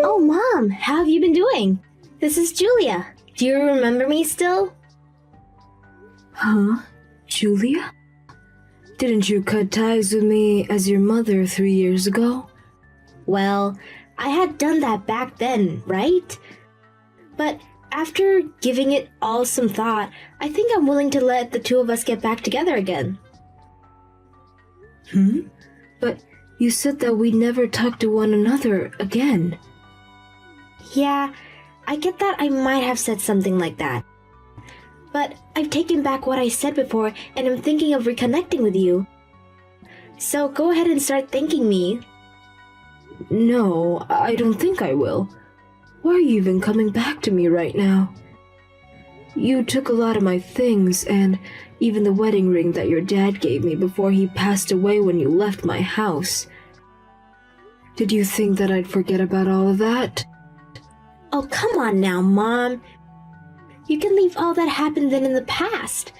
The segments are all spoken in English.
Oh, Mom, how have you been doing? This is Julia. Do you remember me still? Huh? Julia? Didn't you cut ties with me as your mother 3 years ago? Well, I had done that back then, right? But after giving it all some thought, I think I'm willing to let the two of us get back together again. But you said that we'd never talk to one another again. Yeah, I get that I might have said something like that. But I've taken back what I said before and I'm thinking of reconnecting with you. So go ahead and start thanking me. No, I don't think I will. Why are you even coming back to me right now? You took a lot of my things, and even the wedding ring that your dad gave me before he passed away when you left my house. Did you think that I'd forget about all of that? Oh, come on now, Mom. You can leave all that happened then in the past.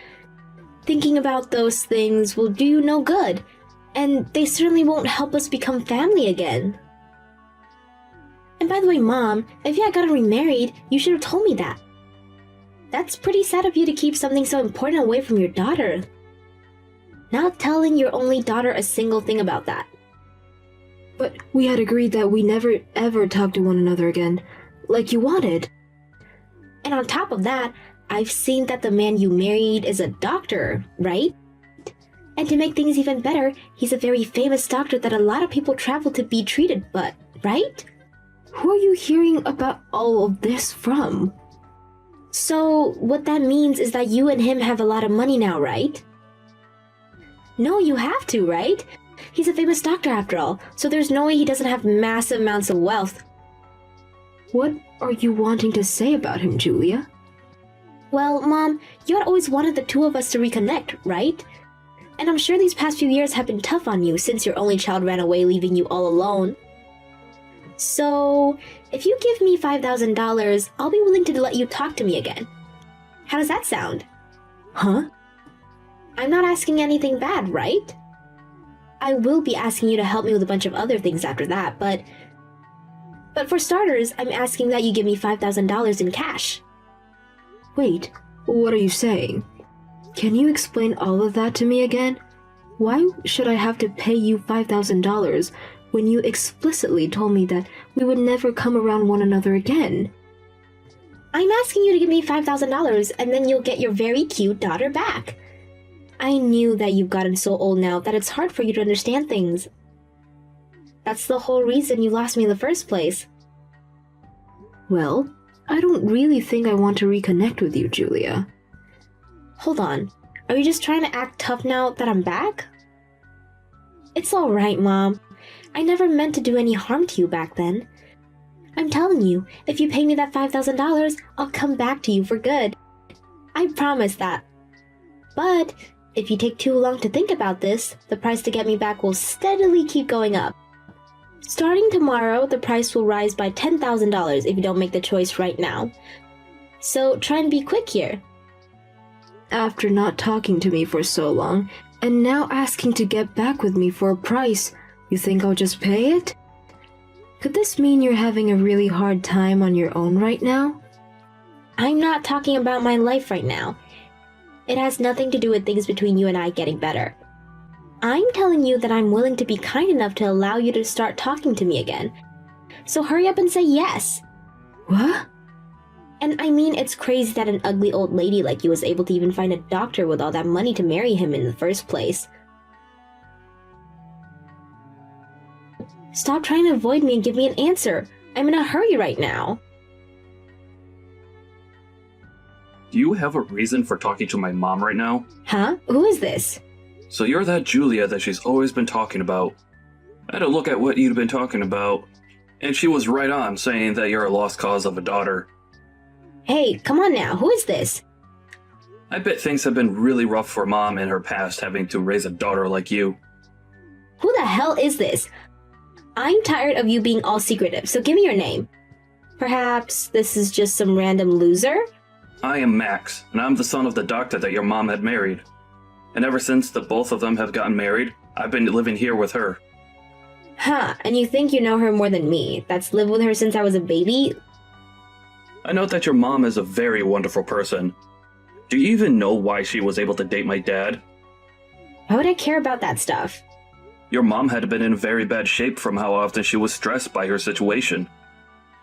Thinking about those things will do you no good, and they certainly won't help us become family again. And by the way, Mom, if you had gotten remarried, you should have told me that. That's pretty sad of you to keep something so important away from your daughter. Not telling your only daughter a single thing about that. But we had agreed that we never ever talk to one another again, like you wanted. And on top of that, I've seen that the man you married is a doctor, right? And to make things even better, he's a very famous doctor that a lot of people travel to be treated, but, right? Who are you hearing about all of this from? So, what that means is that you and him have a lot of money now, right? No, you have to, right? He's a famous doctor after all, so there's no way he doesn't have massive amounts of wealth. What are you wanting to say about him, Julia? Well, Mom, you had always wanted the two of us to reconnect, right? And I'm sure these past few years have been tough on you since your only child ran away leaving you all alone. So, if you give me $5,000, I'll be willing to let you talk to me again. How does that sound? Huh? I'm not asking anything bad, right? I will be asking you to help me with a bunch of other things after that, but for starters, I'm asking that you give me $5,000 in cash. Wait, what are you saying? Can you explain all of that to me again? Why should I have to pay you $5,000 when you explicitly told me that we would never come around one another again? I'm asking you to give me $5,000 and then you'll get your very cute daughter back. I knew that you've gotten so old now that it's hard for you to understand things. That's the whole reason you lost me in the first place. Well, I don't really think I want to reconnect with you, Julia. Hold on, are you just trying to act tough now that I'm back? It's alright, Mom. I never meant to do any harm to you back then. I'm telling you, if you pay me that $5,000, I'll come back to you for good. I promise that. But if you take too long to think about this, the price to get me back will steadily keep going up. Starting tomorrow, the price will rise by $10,000 if you don't make the choice right now. So try and be quick here. After not talking to me for so long, and now asking to get back with me for a price, you think I'll just pay it? Could this mean you're having a really hard time on your own right now? I'm not talking about my life right now. It has nothing to do with things between you and I getting better. I'm telling you that I'm willing to be kind enough to allow you to start talking to me again. So hurry up and say yes. What? And I mean, it's crazy that an ugly old lady like you was able to even find a doctor with all that money to marry him in the first place. Stop trying to avoid me and give me an answer. I'm in a hurry right now. Do you have a reason for talking to my mom right now? Huh? Who is this? So you're that Julia that she's always been talking about. I had a look at what you'd been talking about, and she was right on saying that you're a lost cause of a daughter. Hey, come on now, who is this? I bet things have been really rough for Mom in her past having to raise a daughter like you. Who the hell is this? I'm tired of you being all secretive, so give me your name. Perhaps this is just some random loser? I am Max, and I'm the son of the doctor that your mom had married. And ever since the both of them have gotten married, I've been living here with her. Huh, and you think you know her more than me? That's lived with her since I was a baby? I know that your mom is a very wonderful person. Do you even know why she was able to date my dad? Why would I care about that stuff? Your mom had been in very bad shape from how often she was stressed by her situation.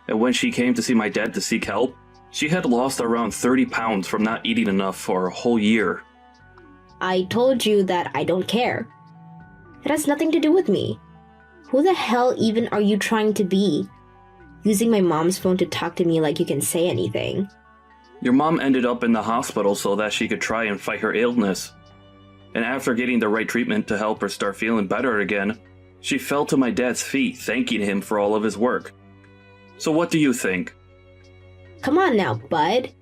And when she came to see my dad to seek help, she had lost around 30 pounds from not eating enough for a whole year. I told you that I don't care. It has nothing to do with me. Who the hell even are you trying to be? Using my mom's phone to talk to me like you can say anything. Your mom ended up in the hospital so that she could try and fight her illness. And after getting the right treatment to help her start feeling better again, she fell to my dad's feet, thanking him for all of his work. So what do you think? Come on now, bud.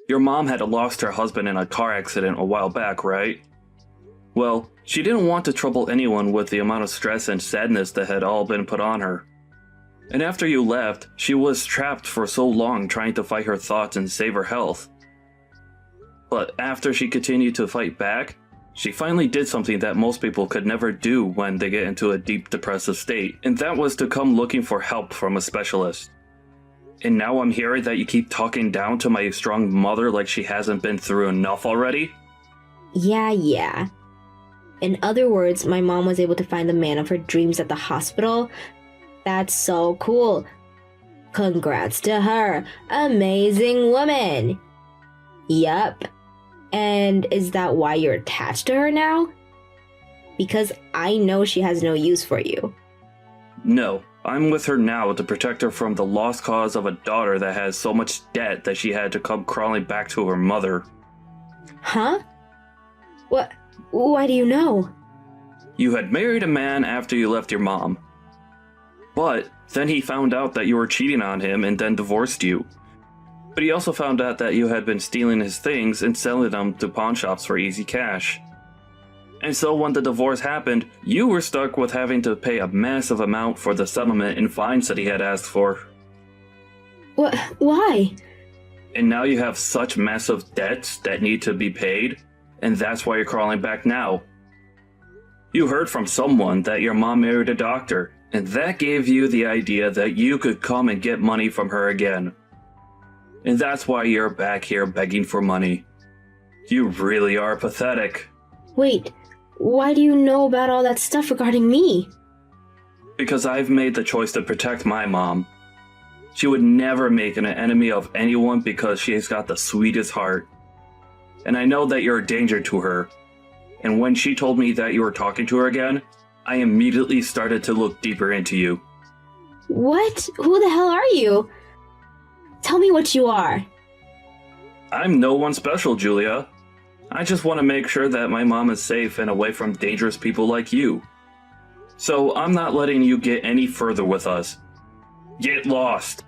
Your mom had lost her husband in a car accident a while back, right? Well, she didn't want to trouble anyone with the amount of stress and sadness that had all been put on her. And after you left, she was trapped for so long trying to fight her thoughts and save her health. But after she continued to fight back, she finally did something that most people could never do when they get into a deep depressive state, and that was to come looking for help from a specialist. And now I'm hearing that you keep talking down to my strong mother like she hasn't been through enough already? Yeah. In other words, my mom was able to find the man of her dreams at the hospital. That's so cool. Congrats to her. Amazing woman. Yup. And is that why you're attached to her now? Because I know she has no use for you. No, I'm with her now to protect her from the lost cause of a daughter that has so much debt that she had to come crawling back to her mother. Huh? What? Why do you know? You had married a man after you left your mom. But then he found out that you were cheating on him and then divorced you. But he also found out that you had been stealing his things and selling them to pawn shops for easy cash. And so when the divorce happened, you were stuck with having to pay a massive amount for the settlement and fines that he had asked for. What? Why? And now you have such massive debts that need to be paid, and that's why you're crawling back now. You heard from someone that your mom married a doctor, and that gave you the idea that you could come and get money from her again. And that's why you're back here begging for money. You really are pathetic. Wait, why do you know about all that stuff regarding me? Because I've made the choice to protect my mom. She would never make an enemy of anyone because she's got the sweetest heart. And I know that you're a danger to her. And when she told me that you were talking to her again, I immediately started to look deeper into you. What? Who the hell are you? Tell me what you are. I'm no one special, Julia. I just want to make sure that my mom is safe and away from dangerous people like you. So I'm not letting you get any further with us. Get lost.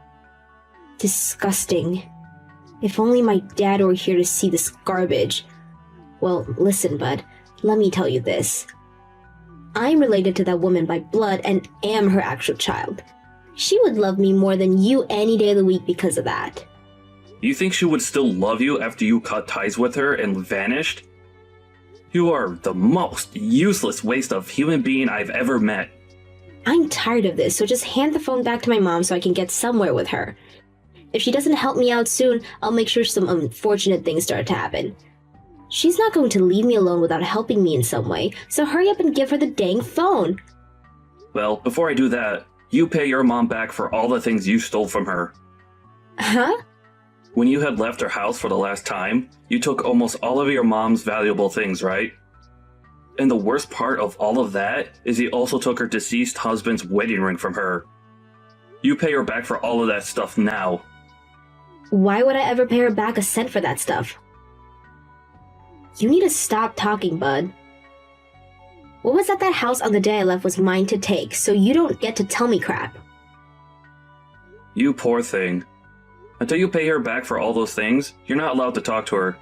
Disgusting. If only my dad were here to see this garbage. Well, listen, bud. Let me tell you this. I'm related to that woman by blood and am her actual child. She would love me more than you any day of the week because of that. You think she would still love you after you cut ties with her and vanished? You are the most useless waste of human being I've ever met. I'm tired of this, so just hand the phone back to my mom so I can get somewhere with her. If she doesn't help me out soon, I'll make sure some unfortunate things start to happen. She's not going to leave me alone without helping me in some way, so hurry up and give her the dang phone. Well, before I do that, you pay your mom back for all the things you stole from her. Huh? When you had left her house for the last time, you took almost all of your mom's valuable things, right? And the worst part of all of that is you also took her deceased husband's wedding ring from her. You pay her back for all of that stuff now. Why would I ever pay her back a cent for that stuff? You need to stop talking, bud. What was at that house on the day I left was mine to take, so you don't get to tell me crap. You poor thing. Until you pay her back for all those things, you're not allowed to talk to her.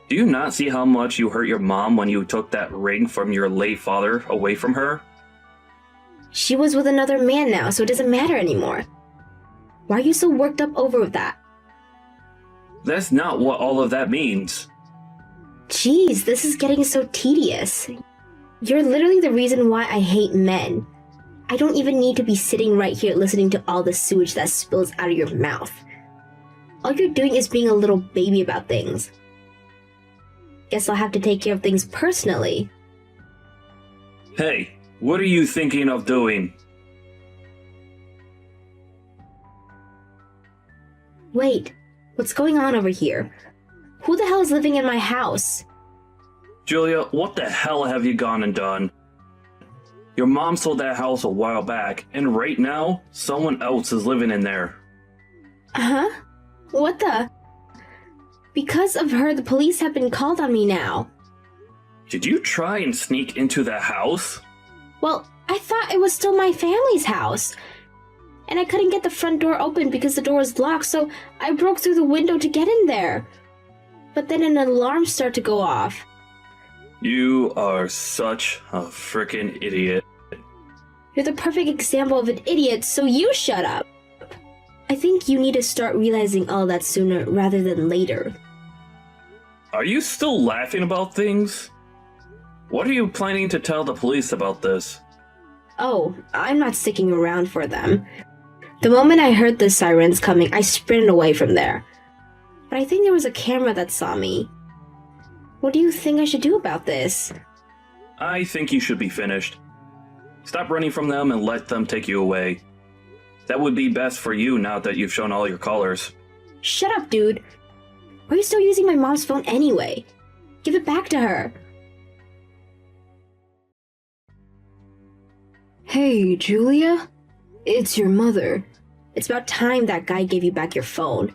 Do you not see how much you hurt your mom when you took that ring from your late father away from her? She was with another man now, so it doesn't matter anymore. Why are you so worked up over that? That's not what all of that means. Jeez, this is getting so tedious. You're literally the reason why I hate men. I don't even need to be sitting right here listening to all the sewage that spills out of your mouth. All you're doing is being a little baby about things. Guess I'll have to take care of things personally. Hey, what are you thinking of doing? Wait, what's going on over here? Who the hell is living in my house? Julia, what the hell have you gone and done? Your mom sold that house a while back, and right now, someone else is living in there. Huh? What the? Because of her, the police have been called on me now. Did you try and sneak into that house? Well, I thought it was still my family's house. And I couldn't get the front door open because the door was locked, so I broke through the window to get in there. But then an alarm started to go off. You are such a frickin' idiot. You're the perfect example of an idiot, so you shut up. I think you need to start realizing all that sooner rather than later. Are you still laughing about things? What are you planning to tell the police about this? Oh, I'm not sticking around for them. The moment I heard the sirens coming, I sprinted away from there. But I think there was a camera that saw me. What do you think I should do about this? I think you should be finished. Stop running from them and let them take you away. That would be best for you now that you've shown all your colors. Shut up, dude. Why are you still using my mom's phone anyway? Give it back to her. Hey, Julia? It's your mother. It's about time that guy gave you back your phone.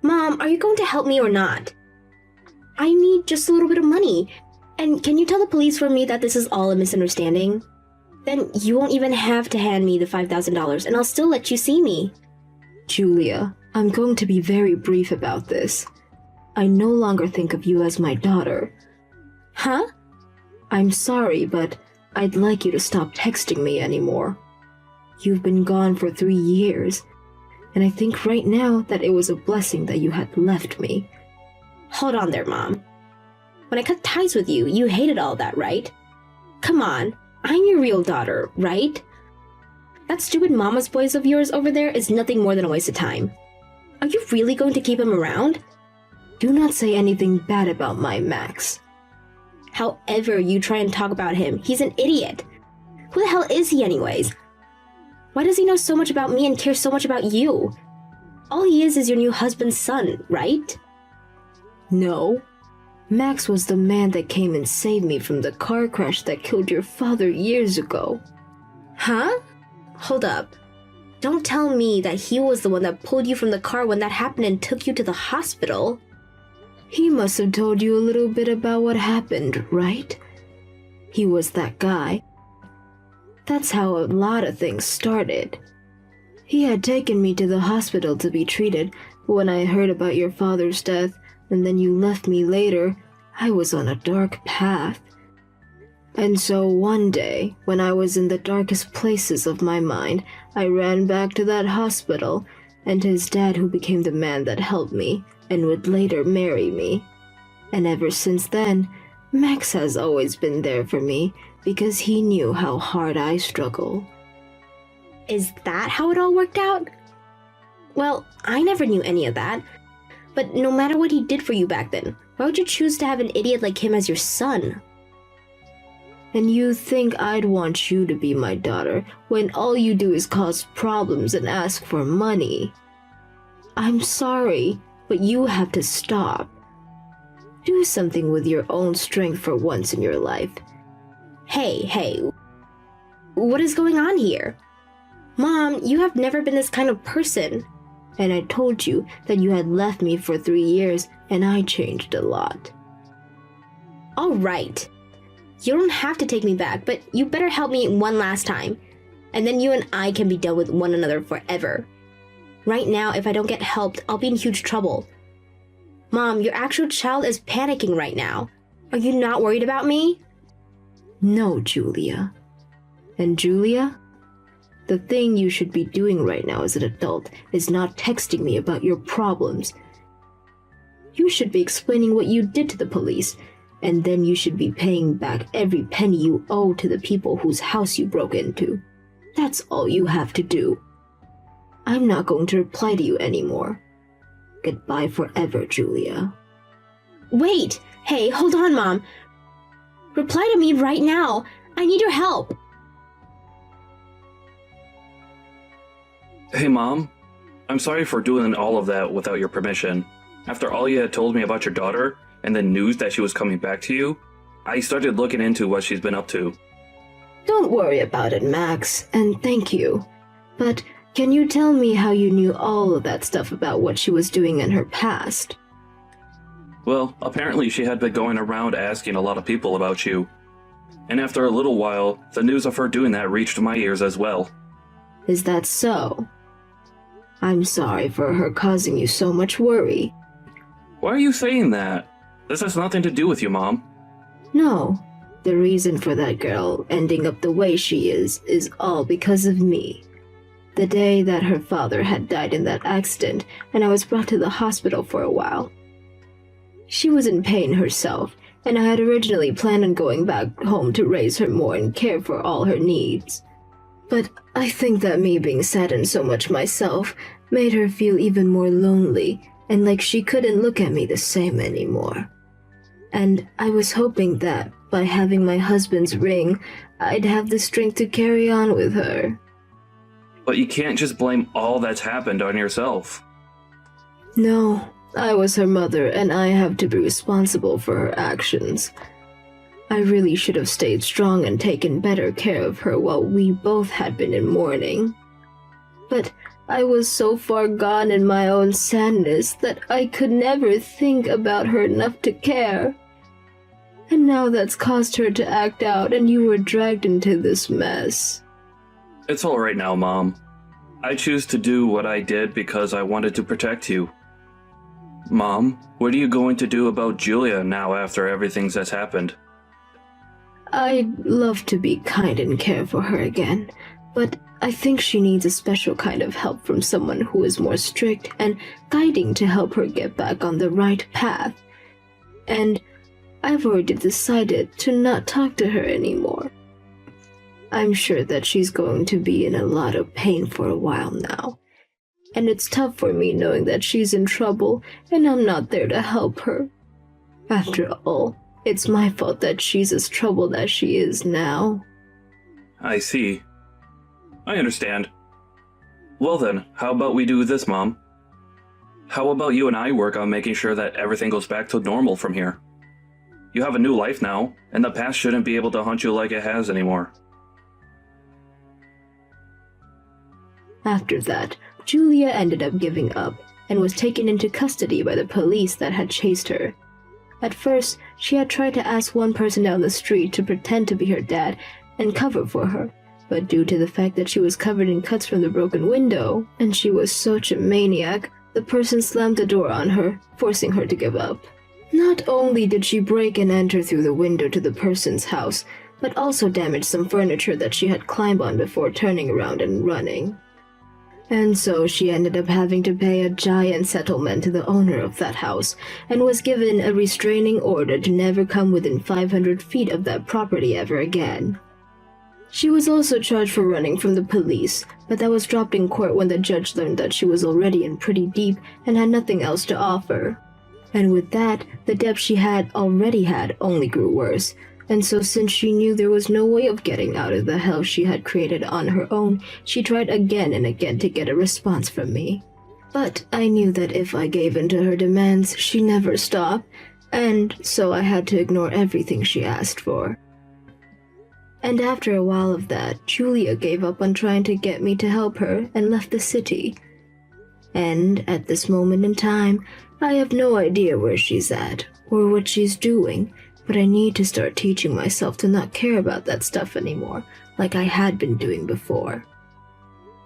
Mom, are you going to help me or not? I need just a little bit of money. And can you tell the police for me that this is all a misunderstanding? Then you won't even have to hand me the $5,000 and I'll still let you see me. Julia, I'm going to be very brief about this. I no longer think of you as my daughter. Huh? I'm sorry, but I'd like you to stop texting me anymore. You've been gone for 3 years, and I think right now that it was a blessing that you had left me. Hold on there, Mom. When I cut ties with you, you hated all that, right? Come on, I'm your real daughter, right? That stupid mama's boys of yours over there is nothing more than a waste of time. Are you really going to keep him around? Do not say anything bad about my Max. However you try and talk about him, he's an idiot. Who the hell is he anyways? Why does he know so much about me and care so much about you? All he is your new husband's son, right? No. Max was the man that came and saved me from the car crash that killed your father years ago. Huh? Hold up. Don't tell me that he was the one that pulled you from the car when that happened and took you to the hospital. He must have told you a little bit about what happened, right? He was that guy. That's how a lot of things started. He had taken me to the hospital to be treated, but when I heard about your father's death, and then you left me later, I was on a dark path. And so one day, when I was in the darkest places of my mind, I ran back to that hospital, and his dad who became the man that helped me, and would later marry me. And ever since then, Max has always been there for me, because he knew how hard I struggle. Is that how it all worked out? Well, I never knew any of that. But no matter what he did for you back then, why would you choose to have an idiot like him as your son? And you think I'd want you to be my daughter when all you do is cause problems and ask for money? I'm sorry, but you have to stop. Do something with your own strength for once in your life. Hey, what is going on here? Mom, you have never been this kind of person. And I told you that you had left me for 3 years and I changed a lot. All right. You don't have to take me back, but you better help me one last time. And then you and I can be done with one another forever. Right now, if I don't get helped, I'll be in huge trouble. Mom, your actual child is panicking right now. Are you not worried about me? No, Julia. And Julia? The thing you should be doing right now as an adult is not texting me about your problems. You should be explaining what you did to the police, and then you should be paying back every penny you owe to the people whose house you broke into. That's all you have to do. I'm not going to reply to you anymore. Goodbye forever, Julia. Wait! Hey, hold on, Mom. Reply to me right now. I need your help. Hey, Mom. I'm sorry for doing all of that without your permission. After all you had told me about your daughter, and the news that she was coming back to you, I started looking into what she's been up to. Don't worry about it, Max, and thank you. But can you tell me how you knew all of that stuff about what she was doing in her past? Well, apparently she had been going around asking a lot of people about you. And after a little while, the news of her doing that reached my ears as well. Is that so? I'm sorry for her causing you so much worry. Why are you saying that? This has nothing to do with you, Mom. No, the reason for that girl ending up the way she is all because of me. The day that her father had died in that accident, and I was brought to the hospital for a while. She was in pain herself, and I had originally planned on going back home to raise her more and care for all her needs. But I think that me being saddened so much myself made her feel even more lonely and like she couldn't look at me the same anymore. And I was hoping that by having my husband's ring, I'd have the strength to carry on with her. But you can't just blame all that's happened on yourself. No, I was her mother and I have to be responsible for her actions. I really should have stayed strong and taken better care of her while we both had been in mourning. But I was so far gone in my own sadness that I could never think about her enough to care. And now that's caused her to act out and you were dragged into this mess. It's alright now, Mom. I choose to do what I did because I wanted to protect you. Mom, what are you going to do about Julia now after everything that's happened? I'd love to be kind and care for her again, but I think she needs a special kind of help from someone who is more strict and guiding to help her get back on the right path. And I've already decided to not talk to her anymore. I'm sure that she's going to be in a lot of pain for a while now. And it's tough for me knowing that she's in trouble and I'm not there to help her. After all, it's my fault that she's as troubled as she is now. I see. I understand. Well then, how about we do this, Mom? How about you and I work on making sure that everything goes back to normal from here? You have a new life now, and the past shouldn't be able to haunt you like it has anymore. After that, Julia ended up giving up and was taken into custody by the police that had chased her. At first, she had tried to ask one person down the street to pretend to be her dad and cover for her, but due to the fact that she was covered in cuts from the broken window, and she was such a maniac, the person slammed the door on her, forcing her to give up. Not only did she break and enter through the window to the person's house, but also damaged some furniture that she had climbed on before turning around and running. And so she ended up having to pay a giant settlement to the owner of that house, and was given a restraining order to never come within 500 feet of that property ever again. She was also charged for running from the police, but that was dropped in court when the judge learned that she was already in pretty deep and had nothing else to offer. And with that, the debt she had already had only grew worse, and so since she knew there was no way of getting out of the hell she had created on her own, she tried again and again to get a response from me. But I knew that if I gave in to her demands, she'd never stop, and so I had to ignore everything she asked for. And after a while of that, Julia gave up on trying to get me to help her and left the city. And at this moment in time, I have no idea where she's at or what she's doing, but I need to start teaching myself to not care about that stuff anymore, like I had been doing before.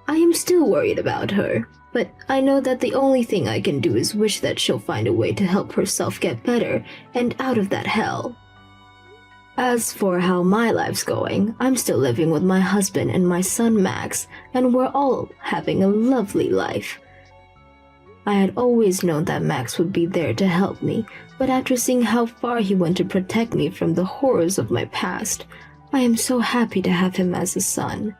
I am still worried about her, but I know that the only thing I can do is wish that she'll find a way to help herself get better and out of that hell. As for how my life's going, I'm still living with my husband and my son Max, and we're all having a lovely life. I had always known that Max would be there to help me, but after seeing how far he went to protect me from the horrors of my past, I am so happy to have him as a son.